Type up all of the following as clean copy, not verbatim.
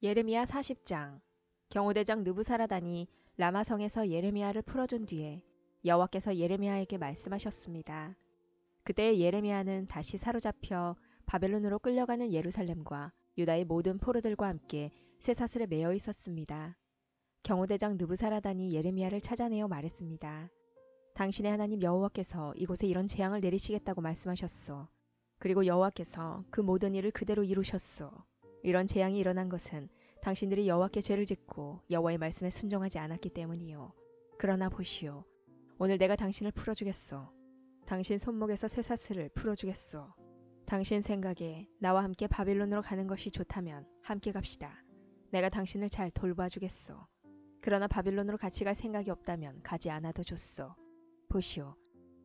예레미야 40장. 경호대장 느부사라단이 라마성에서 예레미야를 풀어준 뒤에 여호와께서 예레미야에게 말씀하셨습니다. 그때 예레미야는 다시 사로잡혀 바벨론으로 끌려가는 예루살렘과 유다의 모든 포로들과 함께 쇠사슬에 매여 있었습니다. 경호대장 느부사라단이 예레미야를 찾아내어 말했습니다. 당신의 하나님 여호와께서 이곳에 이런 재앙을 내리시겠다고 말씀하셨소. 그리고 여호와께서 그 모든 일을 그대로 이루셨소. 이런 재앙이 일어난 것은 당신들이 여호와께 죄를 짓고 여호와의 말씀에 순종하지 않았기 때문이요. 그러나 보시오. 오늘 내가 당신을 풀어주겠소. 당신 손목에서 쇠사슬을 풀어주겠소. 당신 생각에 나와 함께 바빌론으로 가는 것이 좋다면 함께 갑시다. 내가 당신을 잘 돌봐주겠소. 그러나 바빌론으로 같이 갈 생각이 없다면 가지 않아도 좋소. 보시오.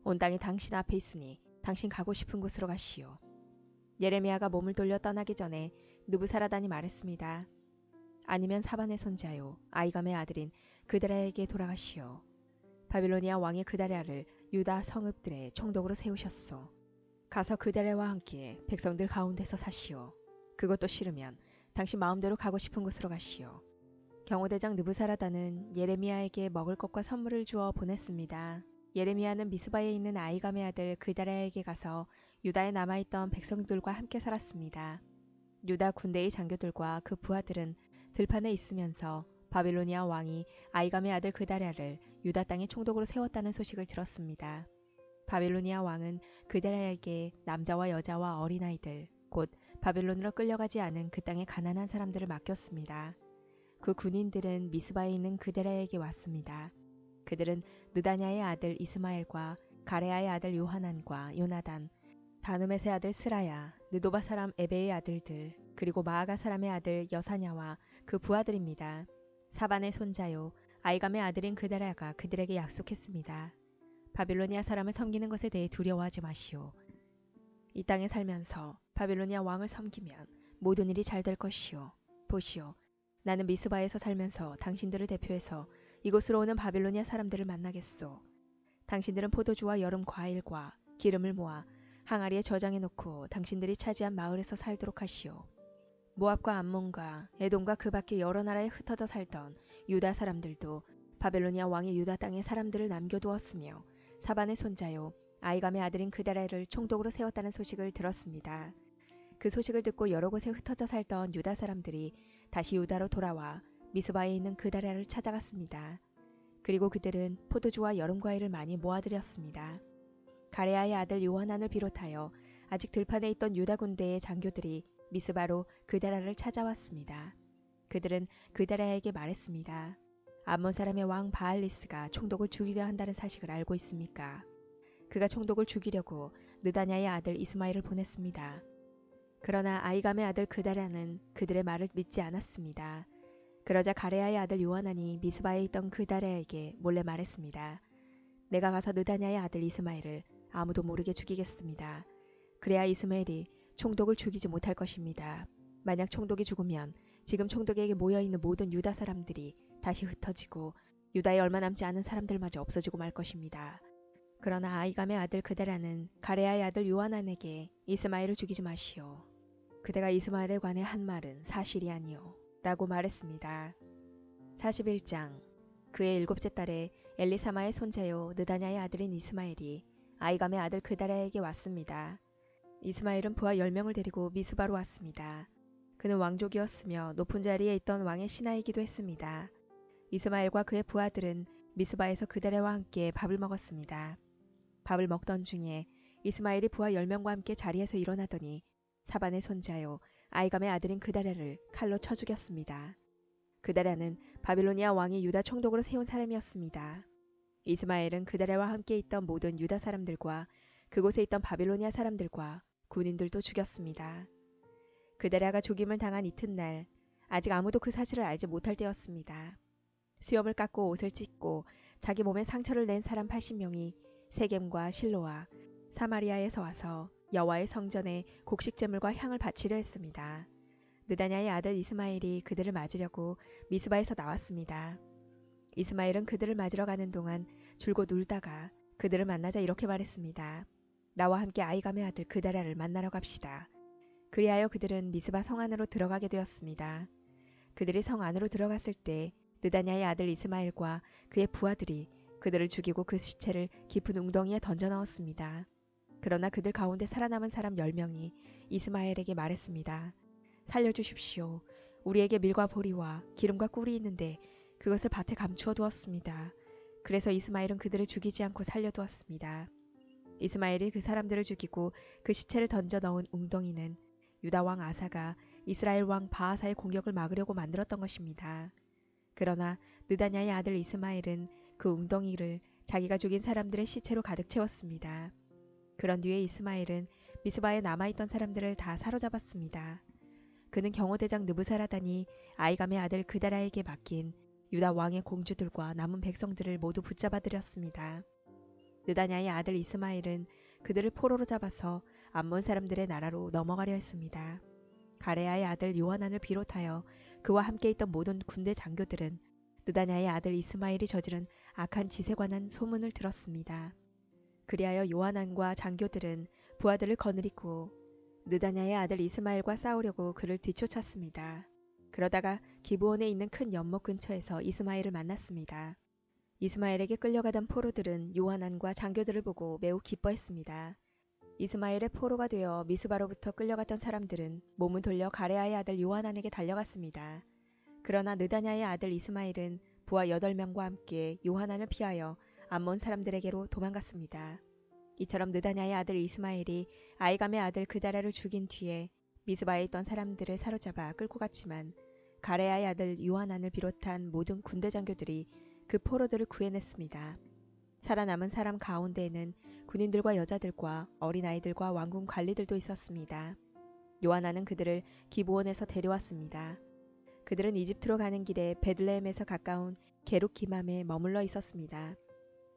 온 땅이 당신 앞에 있으니 당신 가고 싶은 곳으로 가시오. 예레미야가 몸을 돌려 떠나기 전에 느부사라단이 말했습니다. 아니면 사반의 손자요 아이감의 아들인 그다랴에게 돌아가시오. 바빌로니아 왕이 그다랴를 유다 성읍들의 총독으로 세우셨소. 가서 그다랴와 함께 백성들 가운데서 사시오. 그것도 싫으면 당신 마음대로 가고 싶은 곳으로 가시오. 경호대장 느부사라단은 예레미야에게 먹을 것과 선물을 주어 보냈습니다. 예레미야는 미스바에 있는 아이감의 아들 그다랴에게 가서 유다에 남아있던 백성들과 함께 살았습니다. 유다 군대의 장교들과 그 부하들은 들판에 있으면서 바빌로니아 왕이 아이감의 아들 그다랴를 유다 땅의 총독으로 세웠다는 소식을 들었습니다. 바빌로니아 왕은 그다랴에게 남자와 여자와 어린아이들, 곧 바빌론으로 끌려가지 않은 그 땅의 가난한 사람들을 맡겼습니다. 그 군인들은 미스바에 있는 그다랴에게 왔습니다. 그들은 느다냐의 아들 이스마엘과 가레아의 아들 요하난과 요나단, 다누멧의 아들 스라야, 느도바 사람 에베의 아들들, 그리고 마아가 사람의 아들 여사냐와 그 부하들입니다. 사반의 손자요 아이감의 아들인 그다랴가 그들에게 약속했습니다. 바빌로니아 사람을 섬기는 것에 대해 두려워하지 마시오. 이 땅에 살면서 바빌로니아 왕을 섬기면 모든 일이 잘 될 것이오. 보시오. 나는 미스바에서 살면서 당신들을 대표해서 이곳으로 오는 바빌로니아 사람들을 만나겠소. 당신들은 포도주와 여름 과일과 기름을 모아 항아리에 저장해 놓고 당신들이 차지한 마을에서 살도록 하시오. 모압과 암몬과 에돔과 그 밖에 여러 나라에 흩어져 살던 유다 사람들도 바벨로니아 왕이 유다 땅에 사람들을 남겨두었으며 사반의 손자요 아이감의 아들인 그다랴를 총독으로 세웠다는 소식을 들었습니다. 그 소식을 듣고 여러 곳에 흩어져 살던 유다 사람들이 다시 유다로 돌아와 미스바에 있는 그다랴를 찾아갔습니다. 그리고 그들은 포도주와 여름 과일을 많이 모아들였습니다. 가레아의 아들 요하난을 비롯하여 아직 들판에 있던 유다 군대의 장교들이 미스바로 그다랴를 찾아왔습니다. 그들은 그다랴에게 말했습니다. 암몬 사람의 왕 바알리스가 총독을 죽이려 한다는 사실을 알고 있습니까? 그가 총독을 죽이려고 느다냐의 아들 이스마엘을 보냈습니다. 그러나 아이감의 아들 그다랴는 그들의 말을 믿지 않았습니다. 그러자 가레아의 아들 요하난이 미스바에 있던 그다랴에게 몰래 말했습니다. 내가 가서 느다냐의 아들 이스마엘을 아무도 모르게 죽이겠습니다. 그래야 이스마엘이 총독을 죽이지 못할 것입니다. 만약 총독이 죽으면 지금 총독에게 모여있는 모든 유다 사람들이 다시 흩어지고 유다에 얼마 남지 않은 사람들마저 없어지고 말 것입니다. 그러나 아이감의 아들 그다랴는 가레아의 아들 요하난에게 이스마엘을 죽이지 마시오. 그대가 이스마엘에 관해 한 말은 사실이 아니오 라고 말했습니다. 41장. 그의 일곱째 달에 엘리사마의 손자요 느다냐의 아들인 이스마엘이 아이감의 아들 그다랴에게 왔습니다. 이스마엘은 부하 10명을 데리고 미스바로 왔습니다. 그는 왕족이었으며 높은 자리에 있던 왕의 신하이기도 했습니다. 이스마엘과 그의 부하들은 미스바에서 그다랴와 함께 밥을 먹었습니다. 밥을 먹던 중에 이스마엘이 부하 10명과 함께 자리에서 일어나더니 사반의 손자요 아이감의 아들인 그다랴를 칼로 쳐 죽였습니다. 그다랴는 바빌로니아 왕이 유다 총독으로 세운 사람이었습니다. 이스마엘은 그다랴와 함께 있던 모든 유다 사람들과 그곳에 있던 바빌로니아 사람들과 군인들도 죽였습니다. 그다랴가 죽임을 당한 이튿날 아직 아무도 그 사실을 알지 못할 때였습니다. 수염을 깎고 옷을 찢고 자기 몸에 상처를 낸 사람 80명이 세겜과 실로와 사마리아에서 와서 여호와의 성전에 곡식 제물과 향을 바치려 했습니다. 느다냐의 아들 이스마엘이 그들을 맞으려고 미스바에서 나왔습니다. 이스마엘은 그들을 맞으러 가는 동안 줄곧 울다가 그들을 만나자 이렇게 말했습니다. 나와 함께 아이감의 아들 그다랴를 만나러 갑시다. 그리하여 그들은 미스바 성 안으로 들어가게 되었습니다. 그들이 성 안으로 들어갔을 때 느다냐의 아들 이스마엘과 그의 부하들이 그들을 죽이고 그 시체를 깊은 웅덩이에 던져 넣었습니다. 그러나 그들 가운데 살아남은 사람 10명이 이스마엘에게 말했습니다. 살려주십시오. 우리에게 밀과 보리와 기름과 꿀이 있는데 그것을 밭에 감추어 두었습니다. 그래서 이스마엘은 그들을 죽이지 않고 살려두었습니다. 이스마엘이 그 사람들을 죽이고 그 시체를 던져 넣은 웅덩이는 유다 왕 아사가 이스라엘 왕 바하사의 공격을 막으려고 만들었던 것입니다. 그러나 느다냐의 아들 이스마엘은 그 웅덩이를 자기가 죽인 사람들의 시체로 가득 채웠습니다. 그런 뒤에 이스마엘은 미스바에 남아있던 사람들을 다 사로잡았습니다. 그는 경호대장 느부사라단이 아이감의 아들 그다라에게 맡긴 유다 왕의 공주들과 남은 백성들을 모두 붙잡아들였습니다. 느다냐의 아들 이스마엘은 그들을 포로로 잡아서 암몬 사람들의 나라로 넘어가려 했습니다. 가레아의 아들 요하난을 비롯하여 그와 함께 있던 모든 군대 장교들은 느다냐의 아들 이스마엘이 저지른 악한 짓에 관한 소문을 들었습니다. 그리하여 요하난과 장교들은 부하들을 거느리고 느다냐의 아들 이스마엘과 싸우려고 그를 뒤쫓았습니다. 그러다가 기브온에 있는 큰 연못 근처에서 이스마엘을 만났습니다. 이스마엘에게 끌려가던 포로들은 요하난과 장교들을 보고 매우 기뻐했습니다. 이스마엘의 포로가 되어 미스바로부터 끌려갔던 사람들은 몸을 돌려 가레아의 아들 요하난에게 달려갔습니다. 그러나 느다냐의 아들 이스마엘은 부하 8명과 함께 요하난을 피하여 암몬 사람들에게로 도망갔습니다. 이처럼 느다냐의 아들 이스마엘이 아이감의 아들 그다라를 죽인 뒤에 미스바에 있던 사람들을 사로잡아 끌고 갔지만 가레아의 아들 요하난을 비롯한 모든 군대 장교들이 그 포로들을 구해냈습니다. 살아남은 사람 가운데에는 군인들과 여자들과 어린아이들과 왕궁 관리들도 있었습니다. 요하난은 그들을 기브온에서 데려왔습니다. 그들은 이집트로 가는 길에 베들레헴에서 가까운 게룩 기맘에 머물러 있었습니다.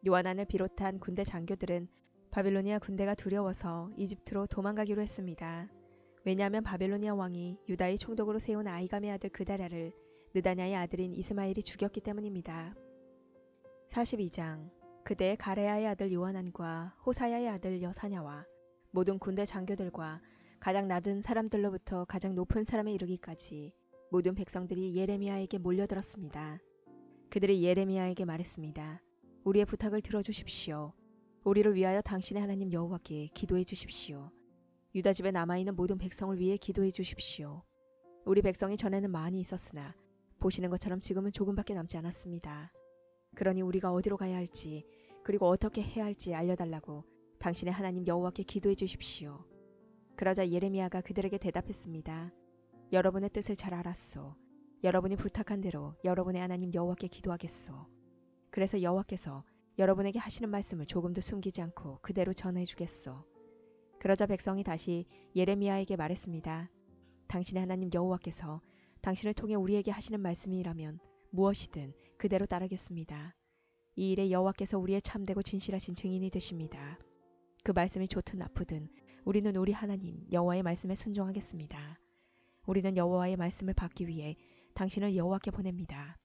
요하난을 비롯한 군대 장교들은 바빌로니아 군대가 두려워서 이집트로 도망가기로 했습니다. 왜냐하면 바빌로니아 왕이 유다의 총독으로 세운 아이감의 아들 그다라를 느다냐의 아들인 이스마엘이 죽였기 때문입니다. 42장. 그때 가레아의 아들 요하난과 호사야의 아들 여사냐와 모든 군대 장교들과 가장 낮은 사람들로부터 가장 높은 사람에 이르기까지 모든 백성들이 예레미야에게 몰려들었습니다. 그들이 예레미야에게 말했습니다. 우리의 부탁을 들어주십시오. 우리를 위하여 당신의 하나님 여호와께 기도해 주십시오. 유다 집에 남아있는 모든 백성을 위해 기도해 주십시오. 우리 백성이 전에는 많이 있었으나 보시는 것처럼 지금은 조금밖에 남지 않았습니다. 그러니 우리가 어디로 가야 할지 그리고 어떻게 해야 할지 알려달라고 당신의 하나님 여호와께 기도해 주십시오. 그러자 예레미야가 그들에게 대답했습니다. 여러분의 뜻을 잘 알았소. 여러분이 부탁한 대로 여러분의 하나님 여호와께 기도하겠소. 그래서 여호와께서 여러분에게 하시는 말씀을 조금도 숨기지 않고 그대로 전해주겠소. 그러자 백성이 다시 예레미야에게 말했습니다. 당신의 하나님 여호와께서 당신을 통해 우리에게 하시는 말씀이라면 무엇이든 그대로 따르겠습니다. 이 일에 여호와께서 우리의 참되고 진실하신 증인이 되십니다. 그 말씀이 좋든 나쁘든 우리는 우리 하나님 여호와의 말씀에 순종하겠습니다. 우리는 여호와의 말씀을 받기 위해 당신을 여호와께 보냅니다.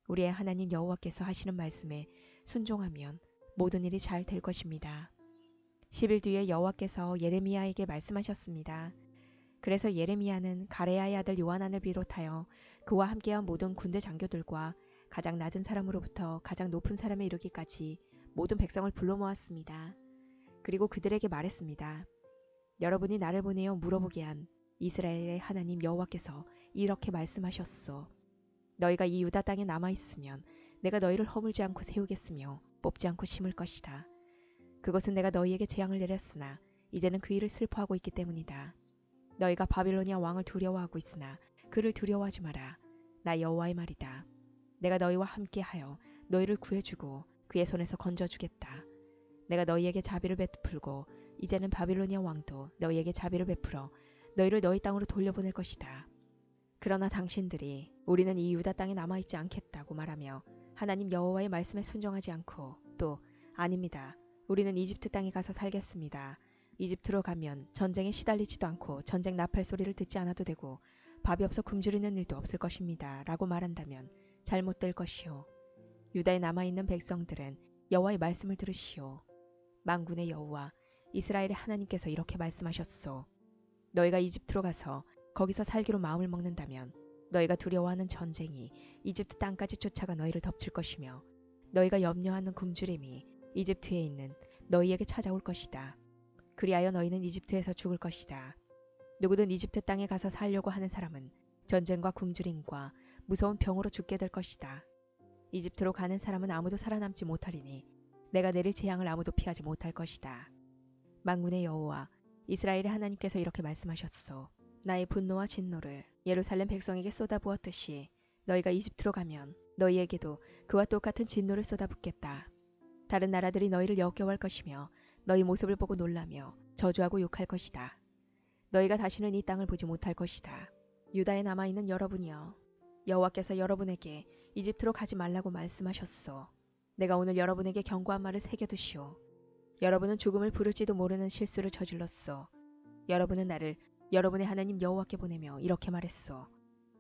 우리의 하나님 여호와께서 하시는 말씀에 순종하면 모든 일이 잘 될 것입니다. 10일 뒤에 여호와께서 예레미야에게 말씀하셨습니다. 그래서 예레미야는 가레아의 아들 요하난을 비롯하여 그와 함께한 모든 군대 장교들과 가장 낮은 사람으로부터 가장 높은 사람에 이르기까지 모든 백성을 불러 모았습니다. 그리고 그들에게 말했습니다. 여러분이 나를 보내어 물어보게 한 이스라엘의 하나님 여호와께서 이렇게 말씀하셨소. 너희가 이 유다 땅에 남아있으면 내가 너희를 허물지 않고 세우겠으며 뽑지 않고 심을 것이다. 그것은 내가 너희에게 재앙을 내렸으나 이제는 그 일을 슬퍼하고 있기 때문이다. 너희가 바빌로니아 왕을 두려워하고 있으나 그를 두려워하지 마라. 나 여호와의 말이다. 내가 너희와 함께하여 너희를 구해주고 그의 손에서 건져주겠다. 내가 너희에게 자비를 베풀고 이제는 바빌로니아 왕도 너희에게 자비를 베풀어 너희를 너희 땅으로 돌려보낼 것이다. 그러나 당신들이 우리는 이 유다 땅에 남아있지 않겠다고 말하며 하나님 여호와의 말씀에 순종하지 않고 또 아닙니다. 우리는 이집트 땅에 가서 살겠습니다. 이집트로 가면 전쟁에 시달리지도 않고 전쟁 나팔 소리를 듣지 않아도 되고 밥이 없어 굶주리는 일도 없을 것입니다. 라고 말한다면 잘못될 것이요. 유다에 남아있는 백성들은 여호와의 말씀을 들으시오. 만군의 여호와 이스라엘의 하나님께서 이렇게 말씀하셨소. 너희가 이집트로 가서 거기서 살기로 마음을 먹는다면 너희가 두려워하는 전쟁이 이집트 땅까지 쫓아가 너희를 덮칠 것이며 너희가 염려하는 굶주림이 이집트에 있는 너희에게 찾아올 것이다. 그리하여 너희는 이집트에서 죽을 것이다. 누구든 이집트 땅에 가서 살려고 하는 사람은 전쟁과 굶주림과 무서운 병으로 죽게 될 것이다. 이집트로 가는 사람은 아무도 살아남지 못하리니 내가 내릴 재앙을 아무도 피하지 못할 것이다. 만군의 여호와 이스라엘의 하나님께서 이렇게 말씀하셨소. 나의 분노와 진노를 예루살렘 백성에게 쏟아부었듯이 너희가 이집트로 가면 너희에게도 그와 똑같은 진노를 쏟아붓겠다. 다른 나라들이 너희를 역겨워할 것이며 너희 모습을 보고 놀라며 저주하고 욕할 것이다. 너희가 다시는 이 땅을 보지 못할 것이다. 유다에 남아있는 여러분이여, 여호와께서 여러분에게 이집트로 가지 말라고 말씀하셨소. 내가 오늘 여러분에게 경고한 말을 새겨두시오. 여러분은 죽음을 부를지도 모르는 실수를 저질렀소. 여러분은 나를 여러분의 하나님 여호와께 보내며 이렇게 말했소.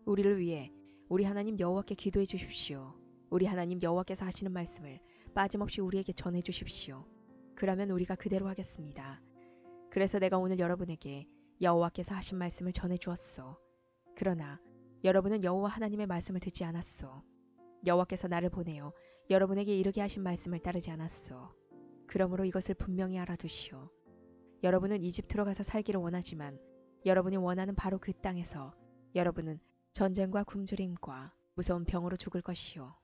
우리를 위해 우리 하나님 여호와께 기도해 주십시오. 우리 하나님 여호와께서 하시는 말씀을 빠짐없이 우리에게 전해 주십시오. 그러면 우리가 그대로 하겠습니다. 그래서 내가 오늘 여러분에게 여호와께서 하신 말씀을 전해 주었소. 그러나 여러분은 여호와 하나님의 말씀을 듣지 않았소. 여호와께서 나를 보내어 여러분에게 이르게 하신 말씀을 따르지 않았소. 그러므로 이것을 분명히 알아두시오. 여러분은 이집트로 가서 살기를 원하지만 여러분이 원하는 바로 그 땅에서 여러분은 전쟁과 굶주림과 무서운 병으로 죽을 것이요.